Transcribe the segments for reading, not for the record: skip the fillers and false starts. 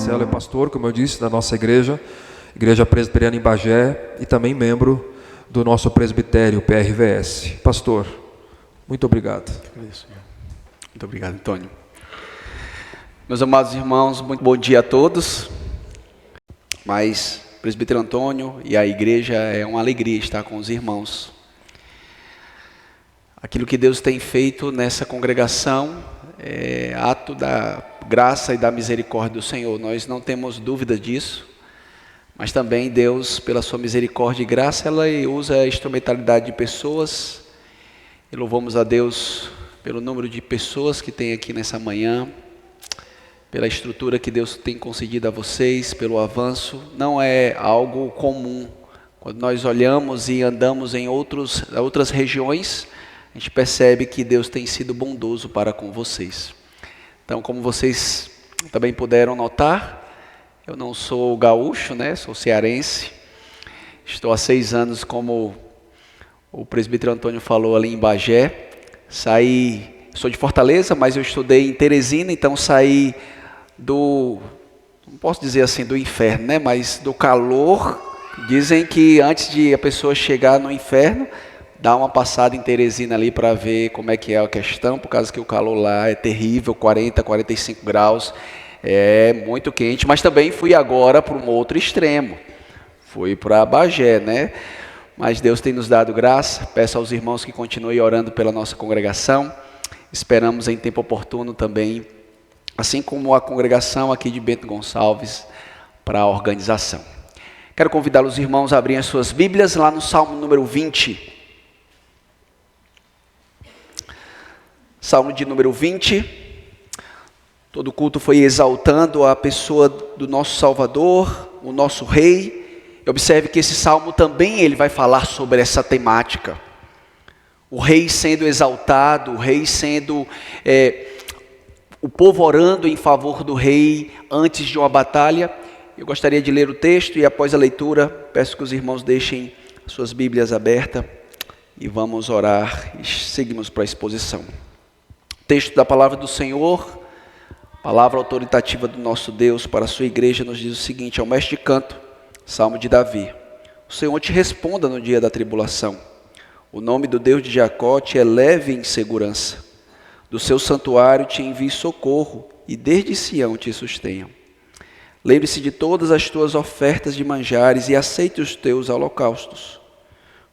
Marcelo é pastor, como eu disse, da nossa igreja, Igreja Presbiteriana em Bagé, e também membro do nosso presbitério, PRVS. Pastor, muito obrigado. Muito obrigado, Antônio. Meus amados irmãos, muito bom dia a todos. Mas presbítero Antônio e a igreja é uma alegria estar com os irmãos. Aquilo que Deus tem feito nessa congregação é ato da graça e da misericórdia do Senhor. Nós não temos dúvida disso, mas também Deus, pela sua misericórdia e graça, ela usa a instrumentalidade de pessoas. E louvamos a Deus pelo número de pessoas que tem aqui nessa manhã, pela estrutura que Deus tem concedido a vocês, pelo avanço. Não é algo comum. Quando nós olhamos e andamos em outras regiões, a gente percebe que Deus tem sido bondoso para com vocês. Então, como vocês também puderam notar, eu não sou gaúcho, né? Sou cearense. Estou há 6 anos, como o presbítero Antônio falou, ali em Bagé. Sou de Fortaleza, mas eu estudei em Teresina, então saí não posso dizer assim do inferno, né? Mas do calor. Dizem que antes de a pessoa chegar no inferno, dá uma passada em Teresina ali para ver como é que é a questão, por causa que o calor lá é terrível, 40, 45 graus, é muito quente. Mas também fui agora para um outro extremo, fui para Bagé, né? Mas Deus tem nos dado graça. Peço aos irmãos que continuem orando pela nossa congregação. Esperamos em tempo oportuno também, assim como a congregação aqui de Bento Gonçalves, para a organização. Quero convidar os irmãos a abrirem as suas Bíblias lá no Salmo número 20. Salmo de número 20. Todo culto foi exaltando a pessoa do nosso Salvador, o nosso Rei. Observe que esse salmo também ele vai falar sobre essa temática. O Rei sendo exaltado, o Rei sendo... o povo orando em favor do Rei antes de uma batalha. Eu gostaria de ler o texto e após a leitura, peço que os irmãos deixem as suas Bíblias abertas e vamos orar e seguimos para a exposição. Texto da palavra do Senhor, palavra autoritativa do nosso Deus para a sua igreja, nos diz o seguinte: ao mestre de canto, Salmo de Davi. O Senhor te responda no dia da tribulação. O nome do Deus de Jacó te eleve em segurança. Do seu santuário te envie socorro e desde Sião te sustenham. Lembre-se de todas as tuas ofertas de manjares e aceite os teus holocaustos.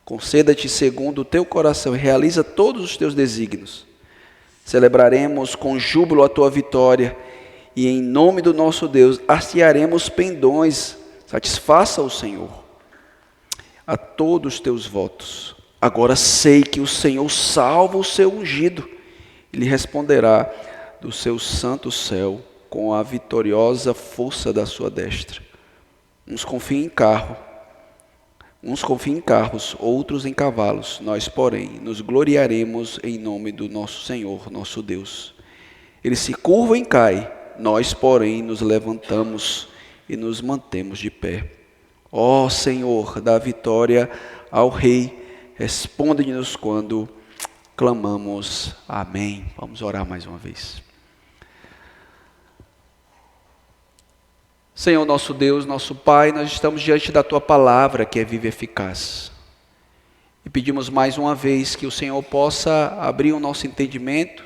Conceda-te segundo o teu coração e realiza todos os teus desígnios. Celebraremos com júbilo a tua vitória e em nome do nosso Deus hastearemos pendões. Satisfaça o Senhor a todos os teus votos. Agora sei que o Senhor salva o seu ungido. Ele responderá do seu santo céu com a vitoriosa força da sua destra. Uns confiam em carros, outros em cavalos. Nós, porém, nos gloriaremos em nome do nosso Senhor, nosso Deus. Ele se curva e cai, nós, porém, nos levantamos e nos mantemos de pé. Ó Senhor, dá vitória ao Rei, responde-nos quando clamamos. Amém. Vamos orar mais uma vez. Senhor, nosso Deus, nosso Pai, nós estamos diante da Tua palavra que é viva e eficaz. E pedimos mais uma vez que o Senhor possa abrir o nosso entendimento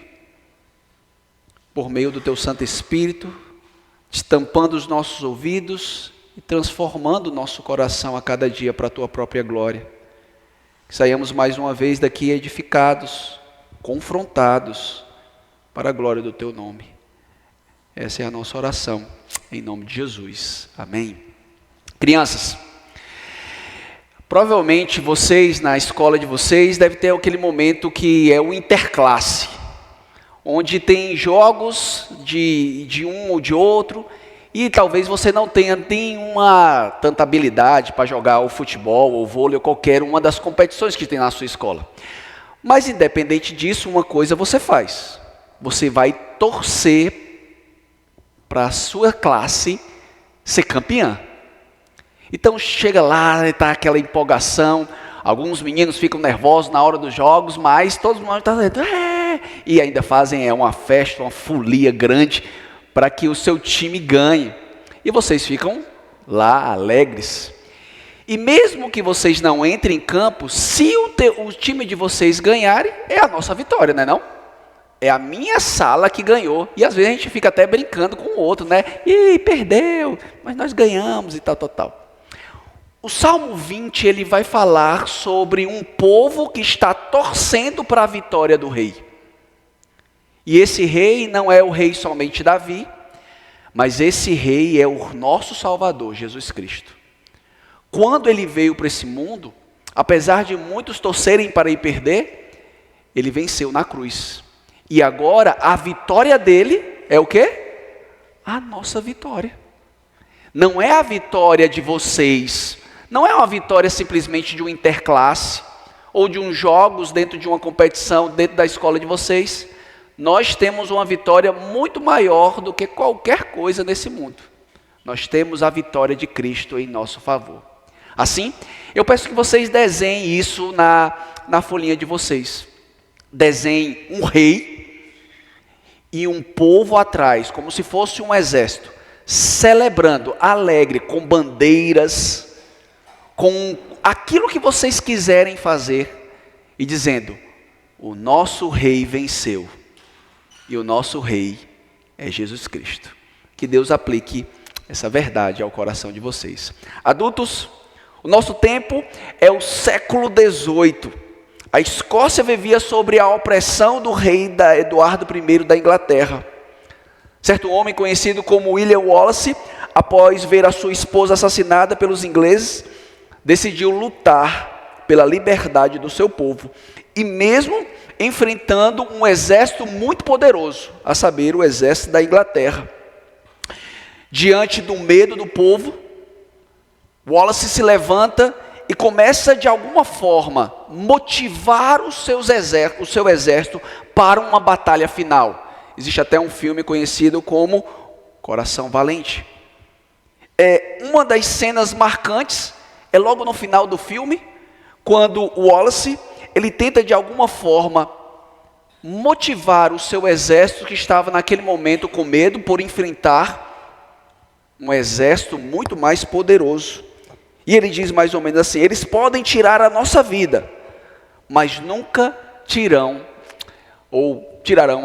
por meio do Teu Santo Espírito, estampando os nossos ouvidos e transformando o nosso coração a cada dia para a Tua própria glória. Que saiamos mais uma vez daqui edificados, confrontados para a glória do Teu nome. Essa é a nossa oração, em nome de Jesus. Amém. Crianças, provavelmente vocês, na escola de vocês, devem ter aquele momento que é o interclasse, onde tem jogos de um ou de outro, e talvez você não tenha nenhuma tanta habilidade para jogar o futebol, ou vôlei, ou qualquer uma das competições que tem na sua escola. Mas independente disso, uma coisa você faz. Você vai torcer para a sua classe ser campeã. Então chega lá, está aquela empolgação, alguns meninos ficam nervosos na hora dos jogos, mas todo mundo está dentro, e ainda fazem uma festa, uma folia grande, para que o seu time ganhe. e vocês ficam lá alegres. E mesmo que vocês não entrem em campo, se o time de vocês ganharem, é a nossa vitória, não é não? É a minha sala que ganhou. E às vezes a gente fica até brincando com o outro, né? Ih, perdeu, mas nós ganhamos e tal, tal, tal. O Salmo 20, ele vai falar sobre um povo que está torcendo para a vitória do rei. E esse rei não é o rei somente Davi, mas esse rei é o nosso Salvador, Jesus Cristo. Quando ele veio para esse mundo, apesar de muitos torcerem para ir perder, ele venceu na cruz. E agora a vitória dele é o quê? A nossa vitória. Não é a vitória de vocês, não é uma vitória simplesmente de um interclasse, ou de uns jogos dentro de uma competição dentro da escola de vocês. Nós temos uma vitória muito maior do que qualquer coisa nesse mundo. Nós temos a vitória de Cristo em nosso favor. Assim, eu peço que vocês desenhem isso na folhinha de vocês. Desenhem um rei e um povo atrás, como se fosse um exército, celebrando, alegre, com bandeiras, com aquilo que vocês quiserem fazer, e dizendo: o nosso rei venceu, e o nosso rei é Jesus Cristo. Que Deus aplique essa verdade ao coração de vocês. Adultos, o nosso tempo é o século XVIII. A Escócia vivia sobre a opressão do rei Eduardo I da Inglaterra. Certo homem conhecido como William Wallace, após ver a sua esposa assassinada pelos ingleses, decidiu lutar pela liberdade do seu povo. E mesmo enfrentando um exército muito poderoso, a saber, o exército da Inglaterra. Diante do medo do povo, Wallace se levanta e começa de alguma forma motivar o seu exército para uma batalha final. Existe até um filme conhecido como Coração Valente. Uma das cenas marcantes é logo no final do filme, quando Wallace ele tenta de alguma forma motivar o seu exército que estava naquele momento com medo por enfrentar um exército muito mais poderoso. E ele diz mais ou menos assim: eles podem tirar a nossa vida, mas nunca tirarão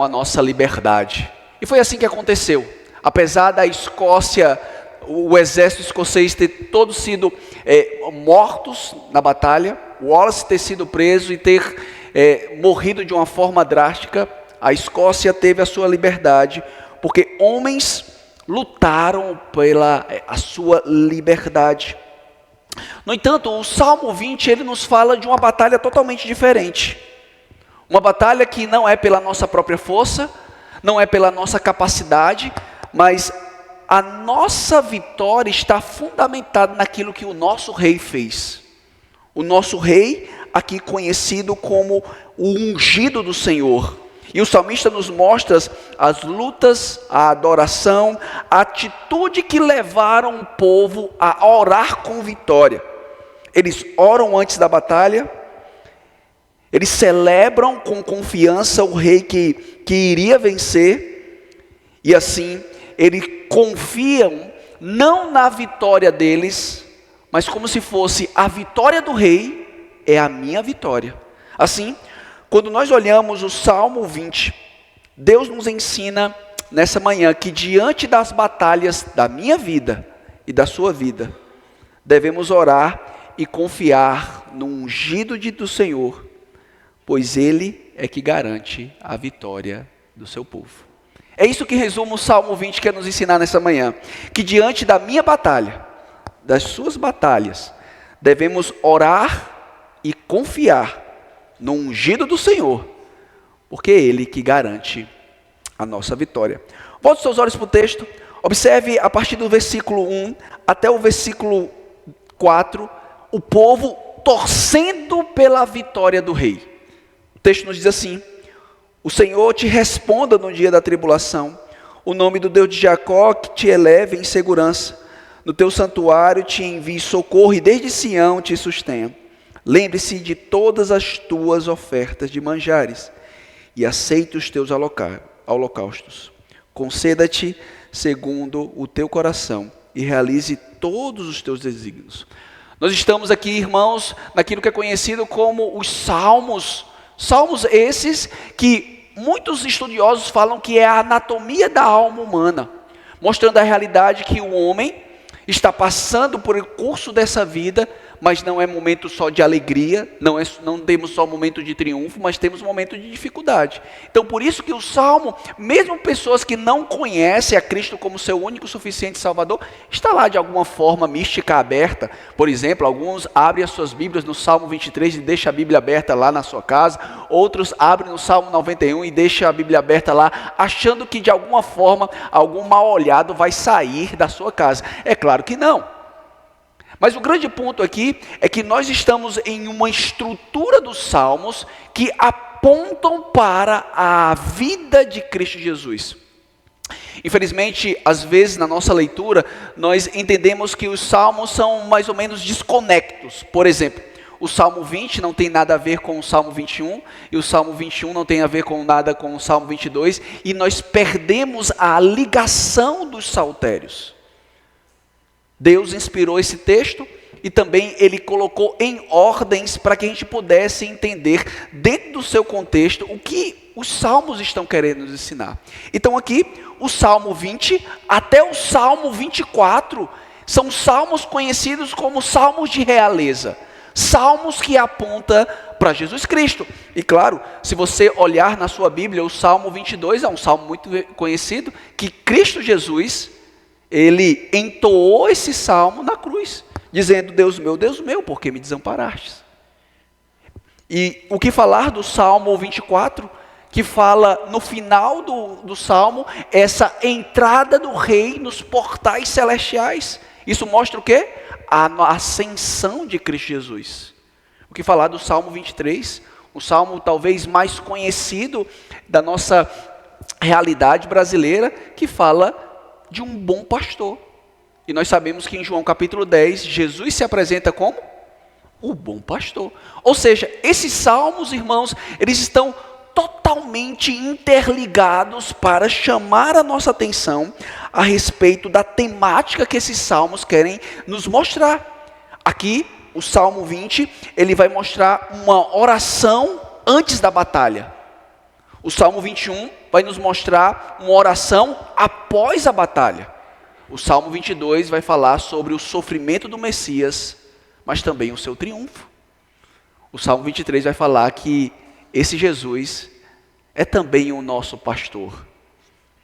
a nossa liberdade. E foi assim que aconteceu. Apesar da Escócia, o exército escocês ter todos sido mortos na batalha, Wallace ter sido preso e ter morrido de uma forma drástica, a Escócia teve a sua liberdade, porque homens lutaram pela a sua liberdade. No entanto, o Salmo 20, ele nos fala de uma batalha totalmente diferente. Uma batalha que não é pela nossa própria força, não é pela nossa capacidade, mas a nossa vitória está fundamentada naquilo que o nosso rei fez. O nosso rei, aqui conhecido como o ungido do Senhor. E o salmista nos mostra as lutas, a adoração, a atitude que levaram o povo a orar com vitória. Eles oram antes da batalha, eles celebram com confiança o rei que iria vencer, e assim eles confiam não na vitória deles, mas como se fosse a vitória do rei é a minha vitória. Assim, quando nós olhamos o Salmo 20, Deus nos ensina nessa manhã que diante das batalhas da minha vida e da sua vida, devemos orar e confiar no ungido do Senhor, pois Ele é que garante a vitória do seu povo. É isso que resume o Salmo 20 quer nos ensinar nessa manhã, que diante da minha batalha, das suas batalhas, devemos orar e confiar no ungido do Senhor, porque é Ele que garante a nossa vitória. Volte seus olhos para o texto, observe a partir do versículo 1 até o versículo 4, o povo torcendo pela vitória do rei. O texto nos diz assim: o Senhor te responda no dia da tribulação, o nome do Deus de Jacó que te eleve em segurança, no teu santuário te envie socorro e desde Sião te sustenha. Lembre-se de todas as tuas ofertas de manjares e aceite os teus holocaustos. Conceda-te segundo o teu coração e realize todos os teus desígnios. Nós estamos aqui, irmãos, naquilo que é conhecido como os Salmos. Salmos esses que muitos estudiosos falam que é a anatomia da alma humana, mostrando a realidade que o homem está passando por o curso dessa vida, mas não é momento só de alegria, não temos só momento de triunfo, mas temos momento de dificuldade. Então por isso que o Salmo, mesmo pessoas que não conhecem a Cristo como seu único suficiente Salvador, está lá de alguma forma mística aberta. Por exemplo, alguns abrem as suas Bíblias no Salmo 23 e deixam a Bíblia aberta lá na sua casa, outros abrem no Salmo 91 e deixam a Bíblia aberta lá, achando que de alguma forma, algum mal olhado vai sair da sua casa. É claro que não. Mas o grande ponto aqui é que nós estamos em uma estrutura dos Salmos que apontam para a vida de Cristo Jesus. Infelizmente, às vezes na nossa leitura, nós entendemos que os Salmos são mais ou menos desconectos. Por exemplo, o Salmo 20 não tem nada a ver com o Salmo 21, e o Salmo 21 não tem a ver com nada com o Salmo 22, e nós perdemos a ligação dos saltérios. Deus inspirou esse texto e também Ele colocou em ordens para que a gente pudesse entender, dentro do seu contexto, o que os Salmos estão querendo nos ensinar. Então aqui, o Salmo 20 até o Salmo 24, são salmos conhecidos como salmos de realeza. Salmos que apontam para Jesus Cristo. E claro, se você olhar na sua Bíblia, o Salmo 22 é um salmo muito conhecido, que Cristo Jesus, Ele entoou esse salmo na cruz, dizendo: Deus meu, por que me desamparastes? E o que falar do Salmo 24, que fala no final do salmo, essa entrada do rei nos portais celestiais. Isso mostra o quê? A ascensão de Cristo Jesus. O que falar do Salmo 23, o salmo talvez mais conhecido da nossa realidade brasileira, que fala de um bom pastor. E nós sabemos que em João capítulo 10, Jesus se apresenta como o bom pastor. Ou seja, esses salmos, irmãos, eles estão totalmente interligados para chamar a nossa atenção a respeito da temática que esses salmos querem nos mostrar. Aqui, o Salmo 20, ele vai mostrar uma oração antes da batalha. O Salmo 21 vai nos mostrar uma oração após a batalha. O Salmo 22 vai falar sobre o sofrimento do Messias, mas também o seu triunfo. O Salmo 23 vai falar que esse Jesus é também o nosso pastor,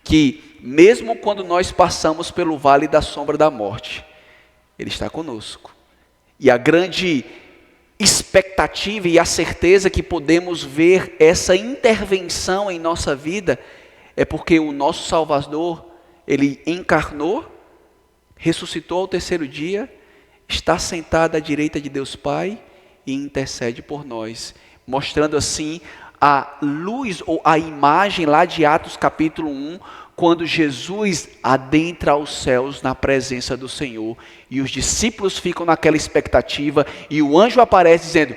que mesmo quando nós passamos pelo vale da sombra da morte, Ele está conosco. E a grande expectativa e a certeza que podemos ver essa intervenção em nossa vida é porque o nosso Salvador, Ele encarnou, ressuscitou ao terceiro dia, está sentado à direita de Deus Pai e intercede por nós, mostrando assim a luz ou a imagem lá de Atos capítulo 1, quando Jesus adentra aos céus na presença do Senhor, e os discípulos ficam naquela expectativa, e o anjo aparece dizendo: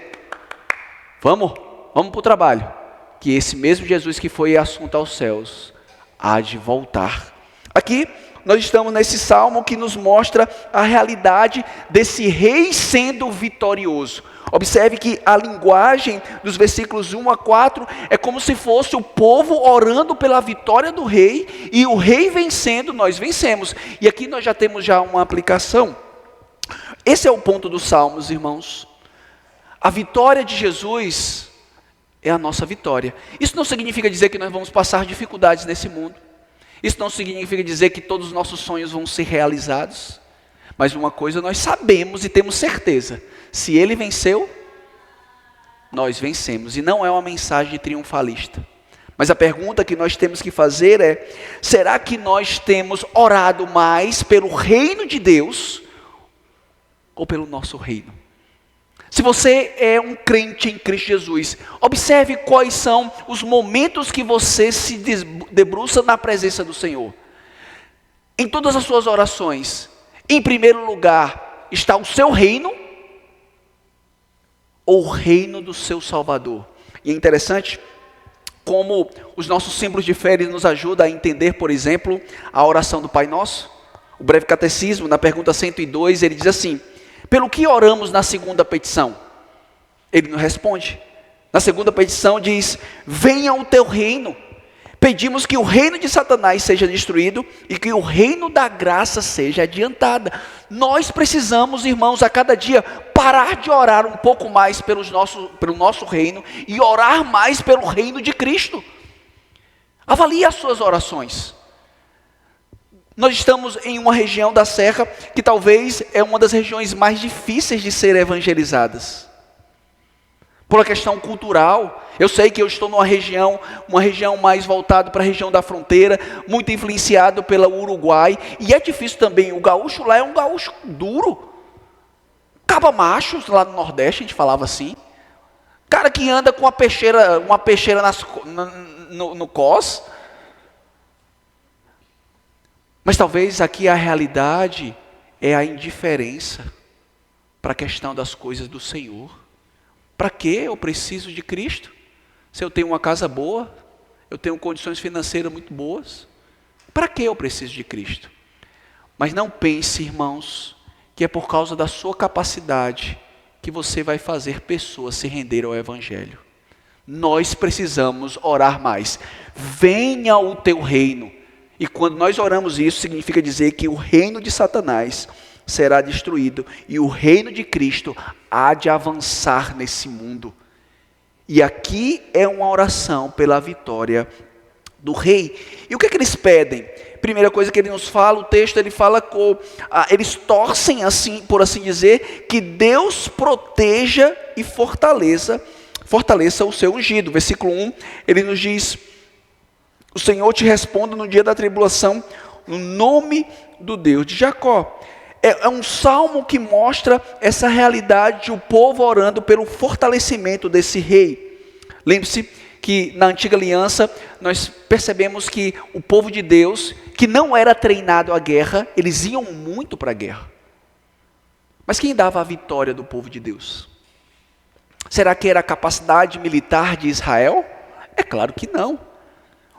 vamos para o trabalho, que esse mesmo Jesus que foi assunto aos céus, há de voltar. Aqui, nós estamos nesse salmo que nos mostra a realidade desse rei sendo vitorioso. Observe que a linguagem dos versículos 1 a 4 é como se fosse o povo orando pela vitória do rei, e o rei vencendo, nós vencemos. E aqui nós já temos uma aplicação. Esse é o ponto dos salmos, irmãos. A vitória de Jesus é a nossa vitória. Isso não significa dizer que nós vamos passar dificuldades nesse mundo. Isso não significa dizer que todos os nossos sonhos vão ser realizados. Mas uma coisa nós sabemos e temos certeza: se Ele venceu, nós vencemos. E não é uma mensagem triunfalista. Mas a pergunta que nós temos que fazer é: será que nós temos orado mais pelo reino de Deus ou pelo nosso reino? Se você é um crente em Cristo Jesus, observe quais são os momentos que você se debruça na presença do Senhor. Em todas as suas orações, em primeiro lugar está o seu reino ou o reino do seu Salvador? E é interessante como os nossos símbolos de fé nos ajudam a entender, por exemplo, a oração do Pai Nosso. O breve catecismo, na pergunta 102, ele diz assim: pelo que oramos na segunda petição? Ele não responde. Na segunda petição diz: venha o teu reino. Pedimos que o reino de Satanás seja destruído e que o reino da graça seja adiantada. Nós precisamos, irmãos, a cada dia parar de orar um pouco mais pelo nosso reino e orar mais pelo reino de Cristo. Avalie as suas orações. Nós estamos em uma região da Serra que talvez é uma das regiões mais difíceis de ser evangelizadas. Por uma questão cultural, eu sei que eu estou numa região, mais voltada para a região da fronteira, muito influenciado pelo Uruguai, e é difícil também, o gaúcho lá é um gaúcho duro, caba machos lá no Nordeste, a gente falava assim, cara que anda com uma peixeira no cós. Mas talvez aqui a realidade é a indiferença para a questão das coisas do Senhor. Para que eu preciso de Cristo? Se eu tenho uma casa boa, eu tenho condições financeiras muito boas, para que eu preciso de Cristo? Mas não pense, irmãos, que é por causa da sua capacidade que você vai fazer pessoas se renderem ao Evangelho. Nós precisamos orar mais. Venha o teu reino. E quando nós oramos isso, significa dizer que o reino de Satanás será destruído e o reino de Cristo há de avançar nesse mundo. E aqui é uma oração pela vitória do rei. E o que é que eles pedem? Primeira coisa que ele nos fala, o texto ele fala eles torcem assim, por assim dizer, que Deus proteja e fortaleça o seu ungido. Versículo 1, ele nos diz: o Senhor te responda no dia da tribulação, no nome do Deus de Jacó. É um salmo que mostra essa realidade de o povo orando pelo fortalecimento desse rei. Lembre-se que na antiga aliança nós percebemos que o povo de Deus, que não era treinado à guerra, eles iam muito para a guerra. Mas quem dava a vitória do povo de Deus? Será que era a capacidade militar de Israel? É claro que não.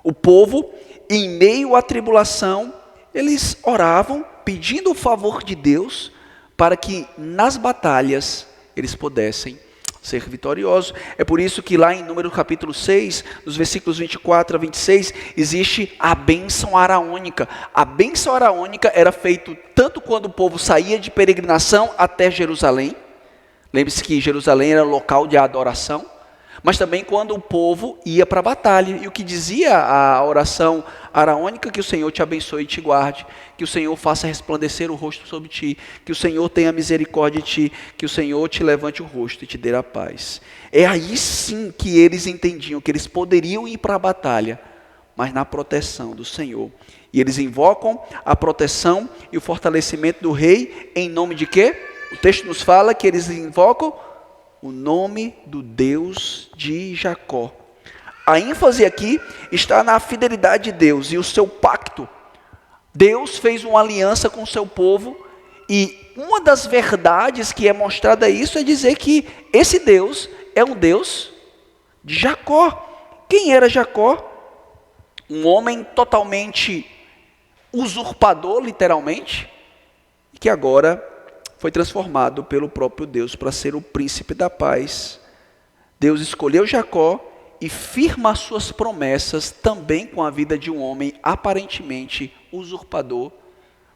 O povo, em meio à tribulação, eles oravam pedindo o favor de Deus para que nas batalhas eles pudessem ser vitoriosos. É por isso que lá em Números capítulo 6, nos versículos 24 a 26, existe a bênção araônica. A bênção araônica era feita tanto quando o povo saía de peregrinação até Jerusalém. Lembre-se que Jerusalém era local de adoração. Mas também quando o povo ia para a batalha. E o que dizia a oração araônica? Que o Senhor te abençoe e te guarde, que o Senhor faça resplandecer o rosto sobre ti, que o Senhor tenha misericórdia de ti, que o Senhor te levante o rosto e te dê a paz. É aí sim que eles entendiam que eles poderiam ir para a batalha, mas na proteção do Senhor. E eles invocam a proteção e o fortalecimento do rei em nome de quê? O texto nos fala que eles invocam o nome do Deus de Jacó. A ênfase aqui está na fidelidade de Deus e o seu pacto. Deus fez uma aliança com o seu povo e uma das verdades que é mostrada isso é dizer que esse Deus é um Deus de Jacó. Quem era Jacó? Um homem totalmente usurpador, literalmente, que agora foi transformado pelo próprio Deus para ser o príncipe da paz. Deus escolheu Jacó e firma as suas promessas também com a vida de um homem aparentemente usurpador,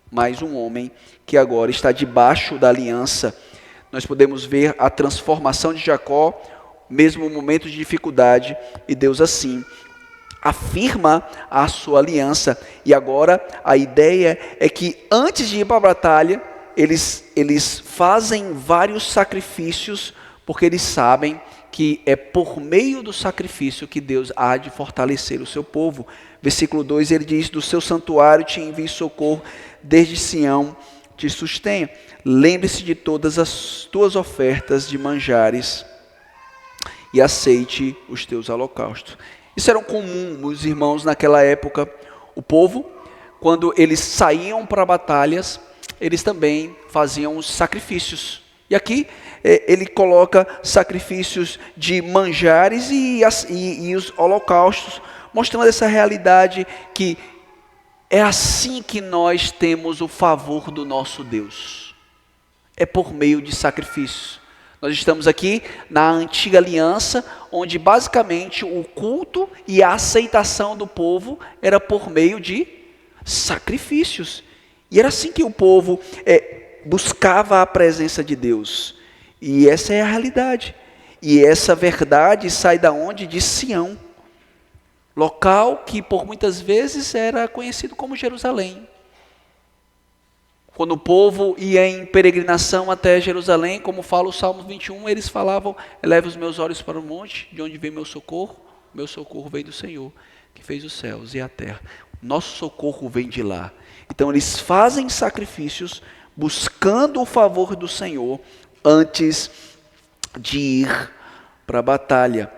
mas um homem que agora está debaixo da aliança. Nós podemos ver a transformação de Jacó, mesmo no momento de dificuldade, e Deus assim afirma a sua aliança. E agora a ideia é que antes de ir para a batalha, eles fazem vários sacrifícios, porque eles sabem que é por meio do sacrifício que Deus há de fortalecer o seu povo. Versículo 2, ele diz: do seu santuário te envie socorro, desde Sião te sustenha. Lembre-se de todas as tuas ofertas de manjares e aceite os teus holocaustos. Isso era comum, meus irmãos, naquela época. O povo, quando eles saíam para batalhas, eles também faziam os sacrifícios. E aqui ele coloca sacrifícios de manjares e os holocaustos, mostrando essa realidade que É assim que nós temos o favor do nosso Deus. É por meio de sacrifícios. Nós estamos aqui na antiga aliança, onde basicamente o culto e a aceitação do povo era por meio de sacrifícios. E era assim que o povo buscava a presença de Deus. E essa é a realidade. E essa verdade sai da onde? De Sião. Local que por muitas vezes era conhecido como Jerusalém. Quando o povo ia em peregrinação até Jerusalém, como fala o Salmo 21, eles falavam: eleve os meus olhos para o monte, de onde vem meu socorro vem do Senhor, que fez os céus e a terra. Nosso socorro vem de lá. Então eles fazem sacrifícios, buscando o favor do Senhor, antes de ir para a batalha.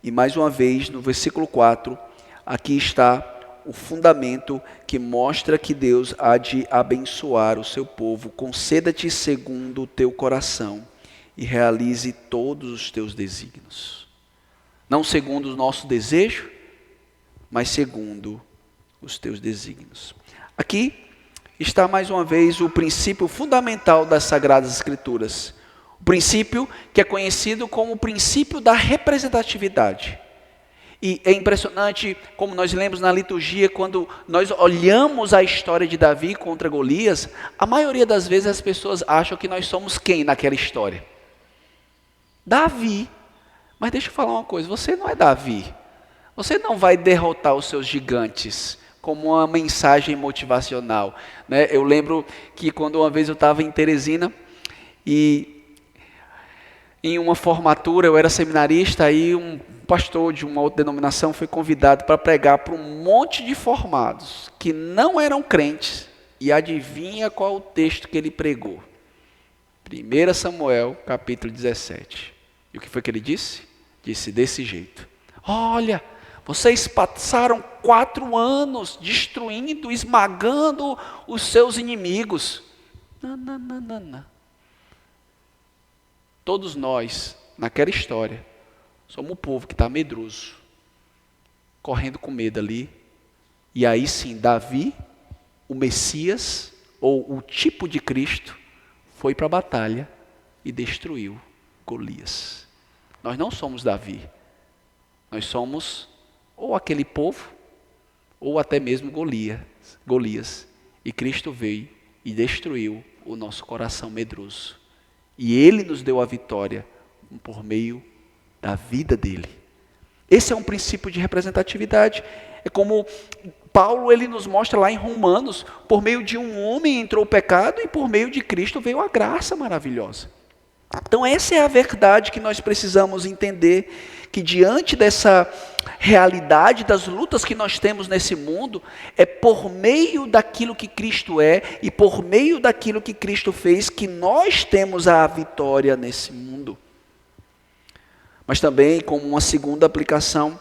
E mais uma vez, no versículo 4, aqui está o fundamento que mostra que Deus há de abençoar o seu povo. Conceda-te segundo o teu coração e realize todos os teus desígnios. Não segundo o nosso desejo, mas segundo os teus desígnios. Aqui está mais uma vez o princípio fundamental das Sagradas Escrituras. O princípio que é conhecido como o princípio da representatividade. E é impressionante como nós lemos na liturgia, quando nós olhamos a história de Davi contra Golias, a maioria das vezes as pessoas acham que nós somos quem naquela história? Davi. Mas deixa eu falar uma coisa, você não é Davi. Você não vai derrotar os seus gigantes como uma mensagem motivacional, né? Eu lembro que quando uma vez eu estava em Teresina e em uma formatura, eu era seminarista, aí um pastor de uma outra denominação foi convidado para pregar para um monte de formados que não eram crentes. E adivinha qual o texto que ele pregou? 1 Samuel, capítulo 17. E o que foi que ele disse? Disse desse jeito: olha, vocês passaram 4 anos destruindo, esmagando os seus inimigos. Não. Todos nós, naquela história, somos o povo que está medroso, correndo com medo ali. E aí sim, Davi, o Messias, ou o tipo de Cristo, foi para a batalha e destruiu Golias. Nós não somos Davi. Nós somos ou aquele povo, ou até mesmo Golias. E Cristo veio e destruiu o nosso coração medroso. E Ele nos deu a vitória por meio da vida dEle. Esse é um princípio de representatividade. É como Paulo ele nos mostra lá em Romanos: por meio de um homem entrou o pecado e por meio de Cristo veio a graça maravilhosa. Então essa é a verdade que nós precisamos entender, que diante dessa realidade das lutas que nós temos nesse mundo, é por meio daquilo que Cristo é e por meio daquilo que Cristo fez que nós temos a vitória nesse mundo. Mas também, como uma segunda aplicação,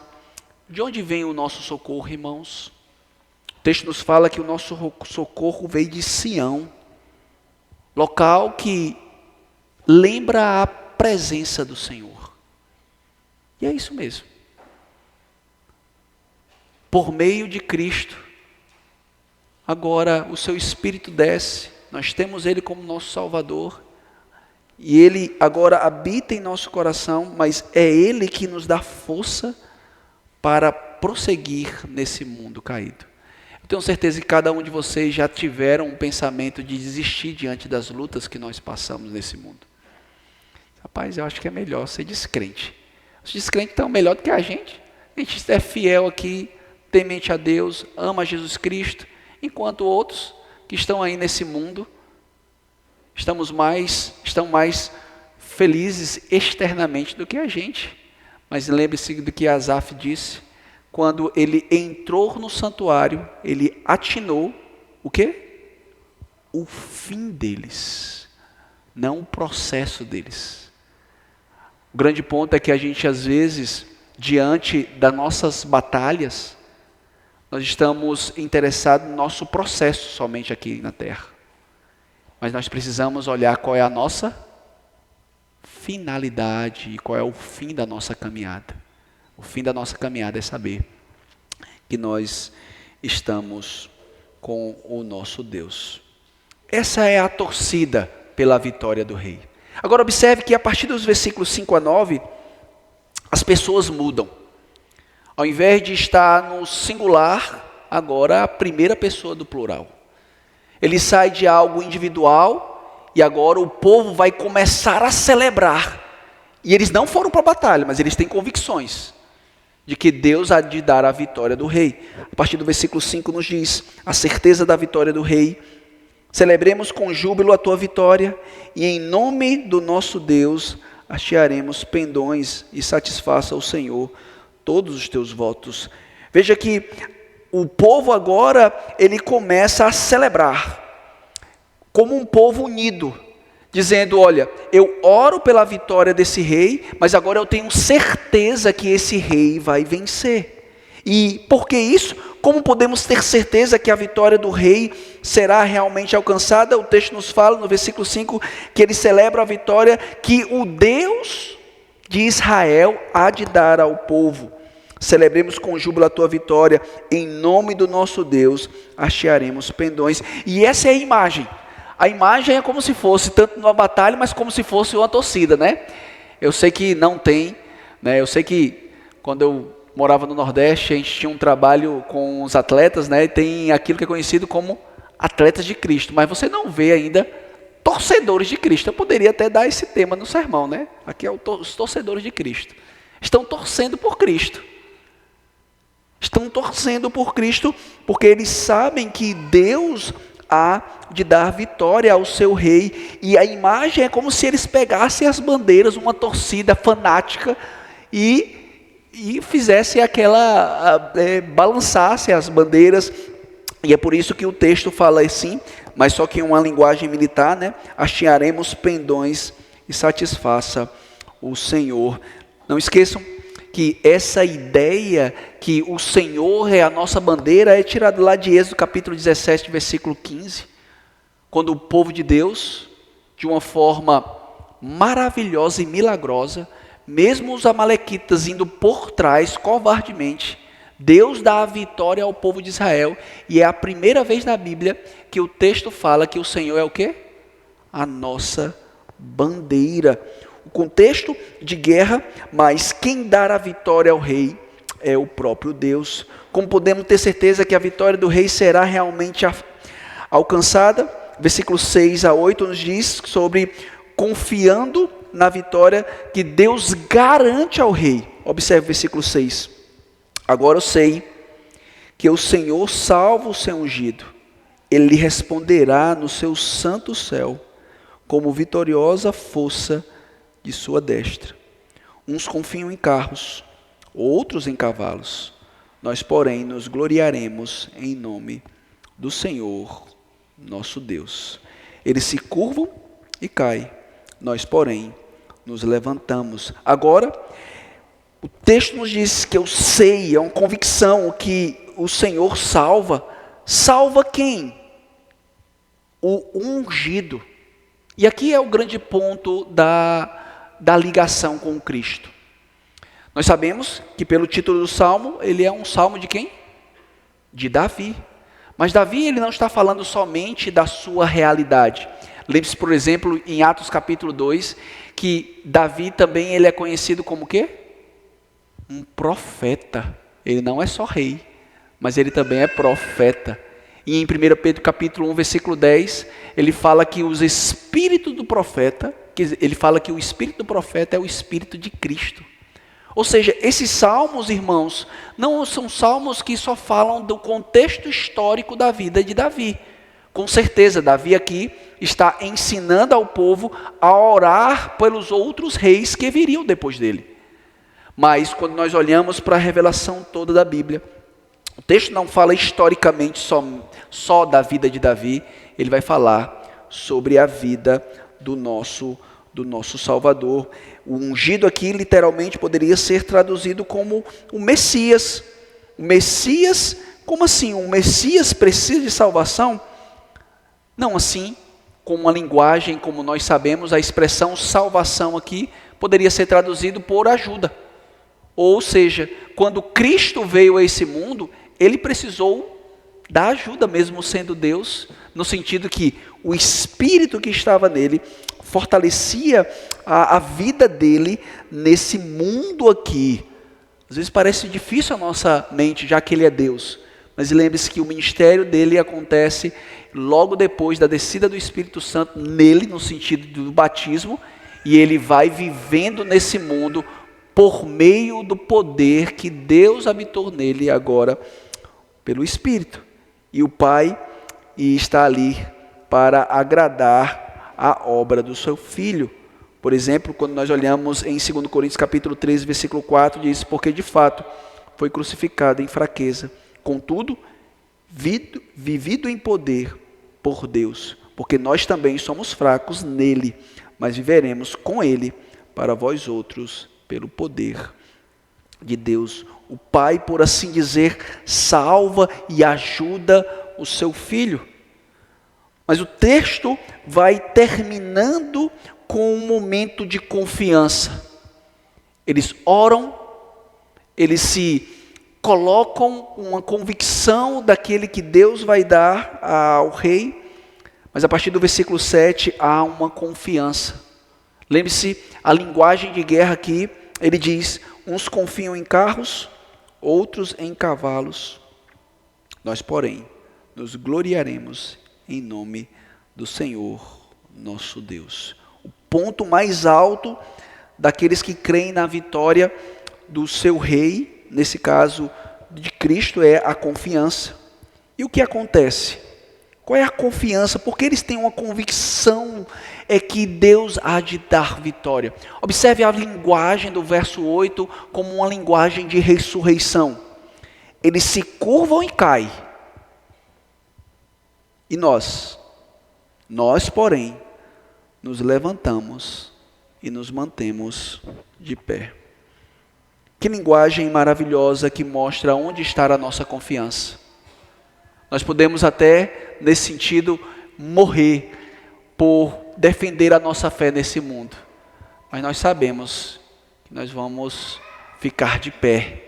de onde vem o nosso socorro, irmãos? O texto nos fala que o nosso socorro veio de Sião, local que lembra a presença do Senhor. E é isso mesmo. Por meio de Cristo, agora o seu Espírito desce, nós temos Ele como nosso Salvador, e Ele agora habita em nosso coração, mas é Ele que nos dá força para prosseguir nesse mundo caído. Eu tenho certeza que cada um de vocês já tiveram um pensamento de desistir diante das lutas que nós passamos nesse mundo. Rapaz, eu acho que é melhor ser descrente. Os descrentes estão melhor do que a gente é fiel aqui, temente a Deus, ama Jesus Cristo, enquanto outros que estão aí nesse mundo estão mais felizes externamente do que a gente. Mas lembre-se do que Asaf disse: quando ele entrou no santuário, ele atinou o quê? O fim deles, não o processo deles. O grande ponto é que a gente, às vezes, diante das nossas batalhas, nós estamos interessados no nosso processo somente aqui na terra. Mas nós precisamos olhar qual é a nossa finalidade e qual é o fim da nossa caminhada. O fim da nossa caminhada é saber que nós estamos com o nosso Deus. Essa é a torcida pela vitória do rei. Agora observe que a partir dos versículos 5 a 9, as pessoas mudam. Ao invés de estar no singular, agora a primeira pessoa do plural. Ele sai de algo individual e agora o povo vai começar a celebrar. E eles não foram para a batalha, mas eles têm convicções de que Deus há de dar a vitória do rei. A partir do versículo 5 nos diz, a certeza da vitória do rei. Celebremos com júbilo a tua vitória, e em nome do nosso Deus hastearemos pendões, e satisfaça o Senhor todos os teus votos. Veja que o povo agora, ele começa a celebrar, como um povo unido, dizendo, olha, eu oro pela vitória desse rei, mas agora eu tenho certeza que esse rei vai vencer. E por que isso? Como podemos ter certeza que a vitória do rei será realmente alcançada? O texto nos fala no versículo 5, que ele celebra a vitória que o Deus de Israel há de dar ao povo. Celebremos com júbilo a tua vitória, em nome do nosso Deus hastearemos pendões. E essa é a imagem. A imagem é como se fosse, tanto numa batalha, mas como se fosse uma torcida, né? Eu sei que não tem, né? Eu sei que quando eu morava no Nordeste, a gente tinha um trabalho com os atletas, né? E tem aquilo que é conhecido como atletas de Cristo, mas você não vê ainda torcedores de Cristo. Eu poderia até dar esse tema no sermão, né? Aqui é os torcedores de Cristo. Estão torcendo por Cristo. Estão torcendo por Cristo porque eles sabem que Deus há de dar vitória ao seu rei, e a imagem é como se eles pegassem as bandeiras, uma torcida fanática, e fizesse aquela, balançasse as bandeiras, e é por isso que o texto fala assim, mas só que em uma linguagem militar, né? Hastearemos pendões e satisfaça o Senhor. Não esqueçam que essa ideia que o Senhor é a nossa bandeira é tirada lá de Êxodo capítulo 17, versículo 15, quando o povo de Deus, de uma forma maravilhosa e milagrosa, mesmo os amalequitas indo por trás covardemente, Deus dá a vitória ao povo de Israel, e é a primeira vez na Bíblia que o texto fala que o Senhor é o quê? A nossa bandeira. O contexto de guerra, mas quem dá a vitória ao rei é o próprio Deus. Como podemos ter certeza que a vitória do rei será realmente alcançada? Versículos 6 a 8 nos diz sobre confiando na vitória que Deus garante ao rei. Observe o versículo 6. Agora eu sei que o Senhor salva o seu ungido. Ele lhe responderá no seu santo céu, como vitoriosa força de sua destra. Uns confiam em carros, outros em cavalos. Nós, porém, nos gloriaremos em nome do Senhor, nosso Deus. Eles se curvam e caem. Nós, porém, nos levantamos. Agora, o texto nos diz que eu sei, é uma convicção que o Senhor salva. Salva quem? O ungido. E aqui é o grande ponto da ligação com Cristo. Nós sabemos que pelo título do salmo, ele é um salmo de quem? De Davi. Mas Davi, ele não está falando somente da sua realidade. Lembre-se, por exemplo, em Atos capítulo 2, que Davi também ele é conhecido como o quê? Um profeta. Ele não é só rei, mas ele também é profeta. E em 1 Pedro capítulo 1, versículo 10, ele fala que os espíritos do profeta, ele fala que o espírito do profeta é o espírito de Cristo. Ou seja, esses salmos, irmãos, não são salmos que só falam do contexto histórico da vida de Davi. Com certeza, Davi aqui está ensinando ao povo a orar pelos outros reis que viriam depois dele. Mas quando nós olhamos para a revelação toda da Bíblia, o texto não fala historicamente só da vida de Davi, ele vai falar sobre a vida do nosso Salvador. O ungido aqui literalmente poderia ser traduzido como o Messias. O Messias, como assim? O Messias precisa de salvação? Não assim, com uma linguagem como nós sabemos, a expressão salvação aqui poderia ser traduzido por ajuda. Ou seja, quando Cristo veio a esse mundo, ele precisou da ajuda mesmo sendo Deus, no sentido que o Espírito que estava nele fortalecia a vida dele nesse mundo aqui. Às vezes parece difícil a nossa mente, já que ele é Deus. Mas lembre-se que o ministério dele acontece logo depois da descida do Espírito Santo nele, no sentido do batismo, e ele vai vivendo nesse mundo por meio do poder que Deus habitou nele agora pelo Espírito. E o Pai está ali para agradar a obra do seu Filho. Por exemplo, quando nós olhamos em 2 Coríntios capítulo 13, versículo 4, diz: porque de fato foi crucificado em fraqueza, contudo, vivido em poder por Deus, porque nós também somos fracos nele, mas viveremos com ele para vós outros, pelo poder de Deus. O Pai, por assim dizer, salva e ajuda o seu Filho. Mas o texto vai terminando com um momento de confiança. Eles oram, eles se colocam uma convicção daquele que Deus vai dar ao rei, mas a partir do versículo 7 há uma confiança. Lembre-se, a linguagem de guerra aqui, ele diz: uns confiam em carros, outros em cavalos. Nós, porém, nos gloriaremos em nome do Senhor nosso Deus. O ponto mais alto daqueles que creem na vitória do seu rei, nesse caso de Cristo, é a confiança. E o que acontece? Qual é a confiança? Porque eles têm uma convicção que Deus há de dar vitória. Observe a linguagem do verso 8 como uma linguagem de ressurreição. Eles se curvam e caem. E nós, porém, nos levantamos e nos mantemos de pé. Que linguagem maravilhosa que mostra onde está a nossa confiança. Nós podemos até, nesse sentido, morrer por defender a nossa fé nesse mundo. Mas nós sabemos que nós vamos ficar de pé.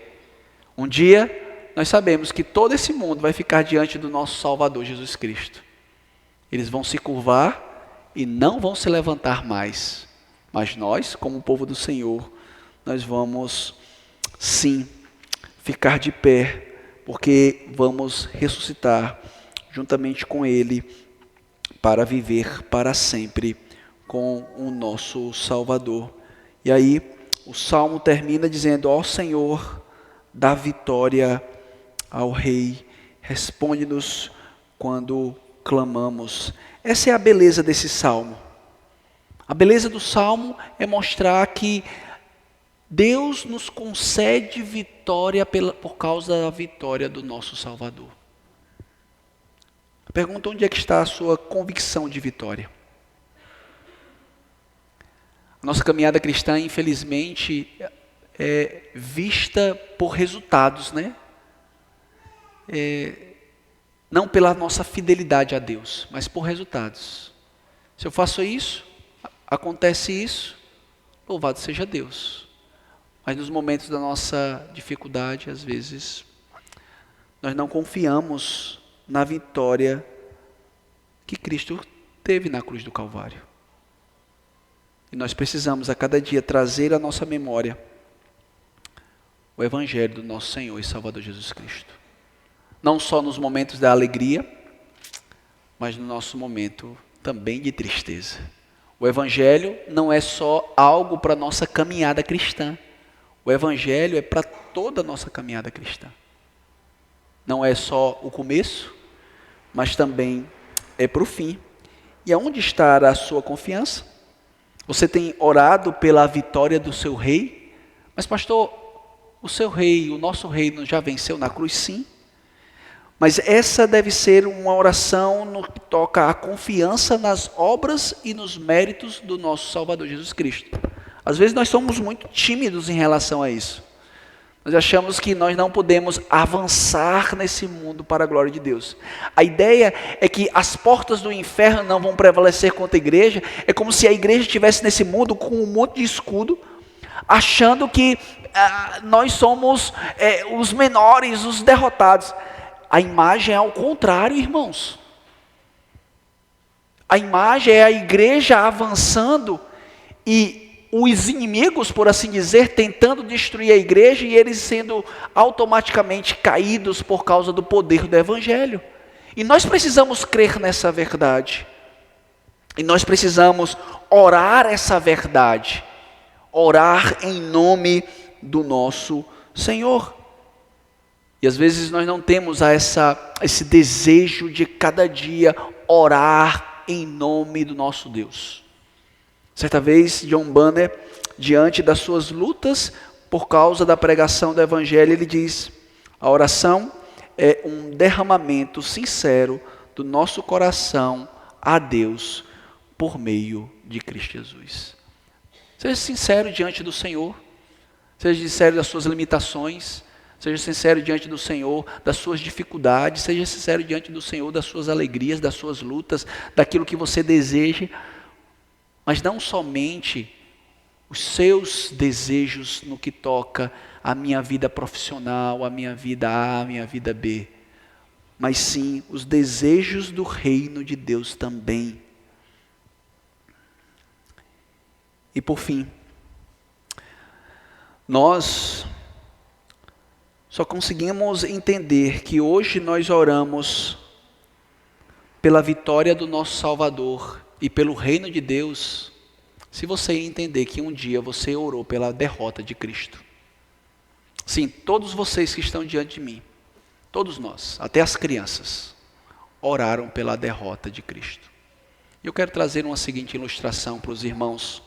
Um dia, nós sabemos que todo esse mundo vai ficar diante do nosso Salvador Jesus Cristo. Eles vão se curvar e não vão se levantar mais. Mas nós, como povo do Senhor, nós vamos sim ficar de pé, porque vamos ressuscitar juntamente com Ele para viver para sempre com o nosso Salvador. E aí o Salmo termina dizendo: ó Senhor, dá vitória ao Rei, responde-nos quando clamamos. Essa é a beleza desse Salmo. A beleza do Salmo é mostrar que Deus nos concede vitória por causa da vitória do nosso Salvador. A pergunta: onde é que está a sua convicção de vitória? A nossa caminhada cristã, infelizmente, é vista por resultados, né? Não pela nossa fidelidade a Deus, mas por resultados. Se eu faço isso, acontece isso, louvado seja Deus. Mas nos momentos da nossa dificuldade, às vezes, nós não confiamos na vitória que Cristo teve na cruz do Calvário. E nós precisamos a cada dia trazer à nossa memória o Evangelho do nosso Senhor e Salvador Jesus Cristo. Não só nos momentos da alegria, mas no nosso momento também de tristeza. O Evangelho não é só algo para a nossa caminhada cristã. O Evangelho é para toda a nossa caminhada cristã. Não é só o começo, mas também é para o fim. E aonde está a sua confiança? Você tem orado pela vitória do seu rei? Mas pastor, o seu rei, o nosso rei já venceu na cruz? Sim. Mas essa deve ser uma oração no que toca a confiança nas obras e nos méritos do nosso Salvador Jesus Cristo. Às vezes nós somos muito tímidos em relação a isso. Nós achamos que nós não podemos avançar nesse mundo para a glória de Deus. A ideia é que as portas do inferno não vão prevalecer contra a igreja. É como se a igreja estivesse nesse mundo com um monte de escudo, achando que nós somos os menores, os derrotados. a imagem é ao contrário, irmãos. A imagem é a igreja avançando e os inimigos, por assim dizer, tentando destruir a igreja e eles sendo automaticamente caídos por causa do poder do evangelho. E nós precisamos crer nessa verdade. E nós precisamos orar essa verdade. Orar em nome do nosso Senhor. E às vezes nós não temos esse desejo de cada dia orar em nome do nosso Deus. Certa vez, John Banner, diante das suas lutas por causa da pregação do Evangelho, ele diz: a oração é um derramamento sincero do nosso coração a Deus por meio de Cristo Jesus. Seja sincero diante do Senhor, seja sincero das suas limitações, seja sincero diante do Senhor das suas dificuldades, seja sincero diante do Senhor das suas alegrias, das suas lutas, daquilo que você deseja, mas não somente os seus desejos no que toca a minha vida profissional, a minha vida A, a minha vida B, mas sim os desejos do reino de Deus também. E por fim, nós só conseguimos entender que hoje nós oramos pela vitória do nosso Salvador e pelo reino de Deus, se você entender que um dia você orou pela derrota de Cristo. Sim, todos vocês que estão diante de mim, todos nós, até as crianças, oraram pela derrota de Cristo. Eu quero trazer uma seguinte ilustração para os irmãos.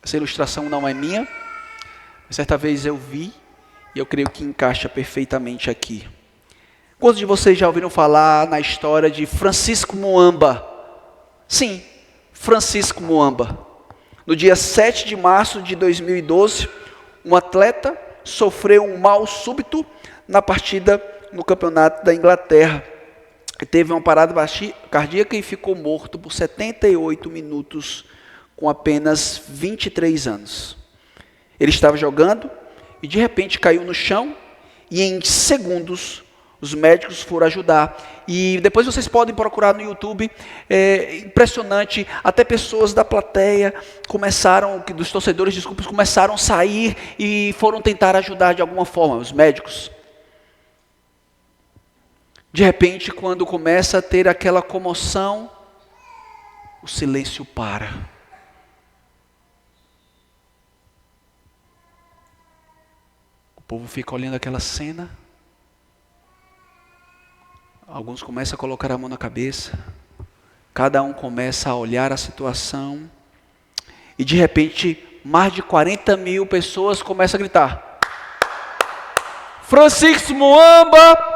Essa ilustração não é minha, mas certa vez eu vi, e eu creio que encaixa perfeitamente aqui. Quantos de vocês já ouviram falar na história de Francisco Muamba? Sim, Francisco Muamba. No dia 7 de março de 2012, um atleta sofreu um mal súbito na partida no campeonato da Inglaterra. Ele teve uma parada cardíaca e ficou morto por 78 minutos, com apenas 23 anos. Ele estava jogando e de repente caiu no chão e em segundos os médicos foram ajudar. E depois vocês podem procurar no YouTube, é impressionante, até pessoas da plateia dos torcedores, começaram a sair e foram tentar ajudar de alguma forma, os médicos. De repente, quando começa a ter aquela comoção, o silêncio para. O povo fica olhando aquela cena. Alguns começam a colocar a mão na cabeça. Cada um começa a olhar a situação. E de repente, mais de 40 mil pessoas começam a gritar: Francisco Muamba!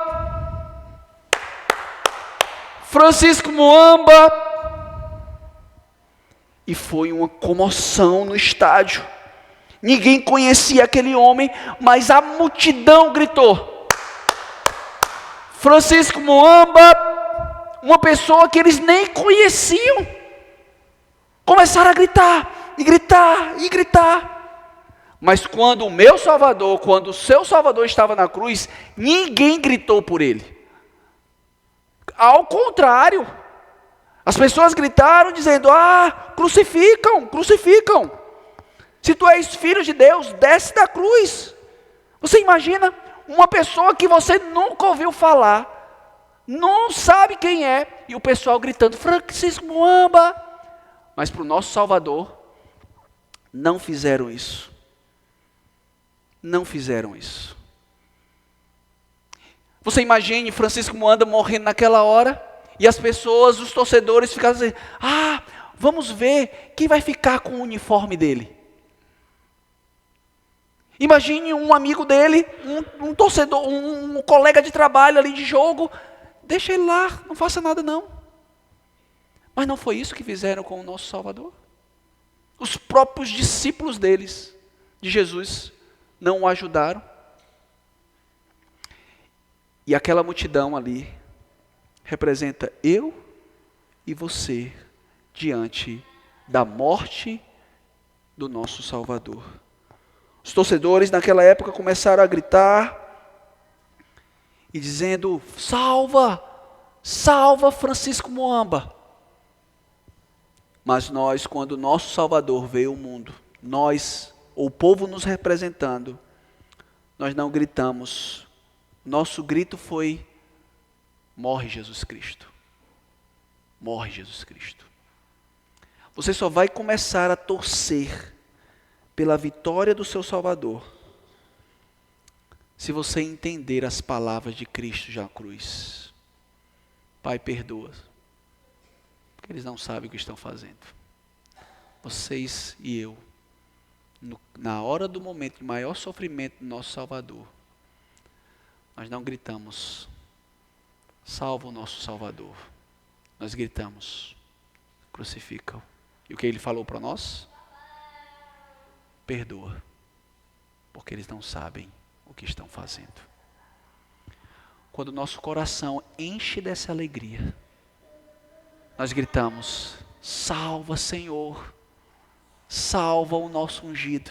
Francisco Muamba! E foi uma comoção no estádio. Ninguém conhecia aquele homem, mas a multidão gritou: Francisco Muamba, uma pessoa que eles nem conheciam. Começaram a gritar, e gritar, e gritar. Mas quando o meu Salvador, quando o seu Salvador estava na cruz, ninguém gritou por ele. Ao contrário, as pessoas gritaram dizendo: crucificam, crucificam. Se tu és filho de Deus, desce da cruz. Você imagina uma pessoa que você nunca ouviu falar, não sabe quem é, e o pessoal gritando: Francisco Muamba. Mas para o nosso Salvador, não fizeram isso. Não fizeram isso. Você imagine Francisco Muamba morrendo naquela hora, e as pessoas, os torcedores ficaram dizendo: vamos ver quem vai ficar com o uniforme dele. Imagine um amigo dele, um torcedor, um colega de trabalho ali de jogo, deixa ele lá, não faça nada não. Mas não foi isso que fizeram com o nosso Salvador? Os próprios discípulos deles, de Jesus, não o ajudaram. E aquela multidão ali representa eu e você diante da morte do nosso Salvador. Os torcedores naquela época começaram a gritar, e dizendo: salva, salva Francisco Muamba. Mas nós, quando o nosso Salvador veio ao mundo, nós, o povo nos representando, nós não gritamos. Nosso grito foi: morre Jesus Cristo. Morre Jesus Cristo. Você só vai começar a torcer pela vitória do seu Salvador se você entender as palavras de Cristo já na cruz. Pai, perdoa, porque eles não sabem o que estão fazendo. Vocês e eu, na hora do momento de maior sofrimento do nosso Salvador, nós não gritamos: salva o nosso Salvador. Nós gritamos: crucifica-o. E o que ele falou para nós? Perdoa, porque eles não sabem o que estão fazendo. Quando o nosso coração enche dessa alegria, nós gritamos: salva, Senhor, salva o nosso ungido.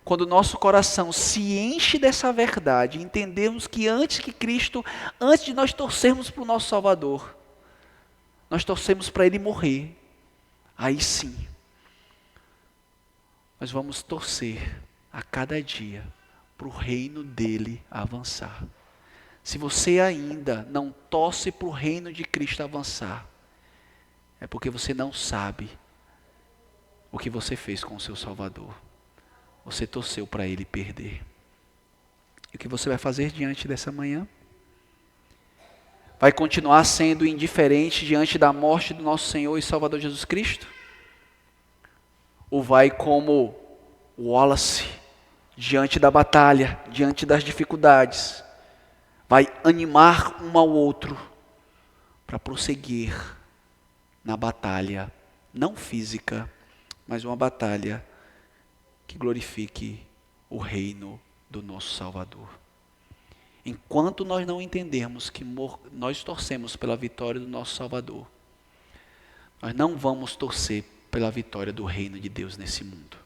Quando o nosso coração se enche dessa verdade, entendemos que antes de nós torcermos para o nosso Salvador, nós torcemos para Ele morrer. Aí sim, nós vamos torcer a cada dia para o reino dele avançar. Se você ainda não torce para o reino de Cristo avançar, é porque você não sabe o que você fez com o seu Salvador. Você torceu para ele perder. E o que você vai fazer diante dessa manhã? Vai continuar sendo indiferente diante da morte do nosso Senhor e Salvador Jesus Cristo? Ou vai como Wallace, diante da batalha, diante das dificuldades, vai animar um ao outro para prosseguir na batalha, não física, mas uma batalha que glorifique o reino do nosso Salvador. Enquanto nós não entendermos que nós torcemos pela vitória do nosso Salvador, nós não vamos torcer pela vitória do reino de Deus nesse mundo.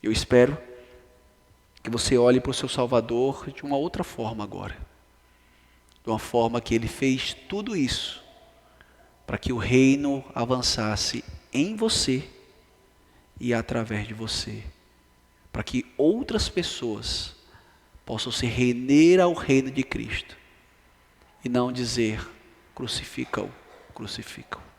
Eu espero que você olhe para o seu Salvador de uma outra forma agora. De uma forma que Ele fez tudo isso para que o reino avançasse em você e através de você. Para que outras pessoas possam se render ao reino de Cristo e não dizer: crucifica-o, crucifica-o.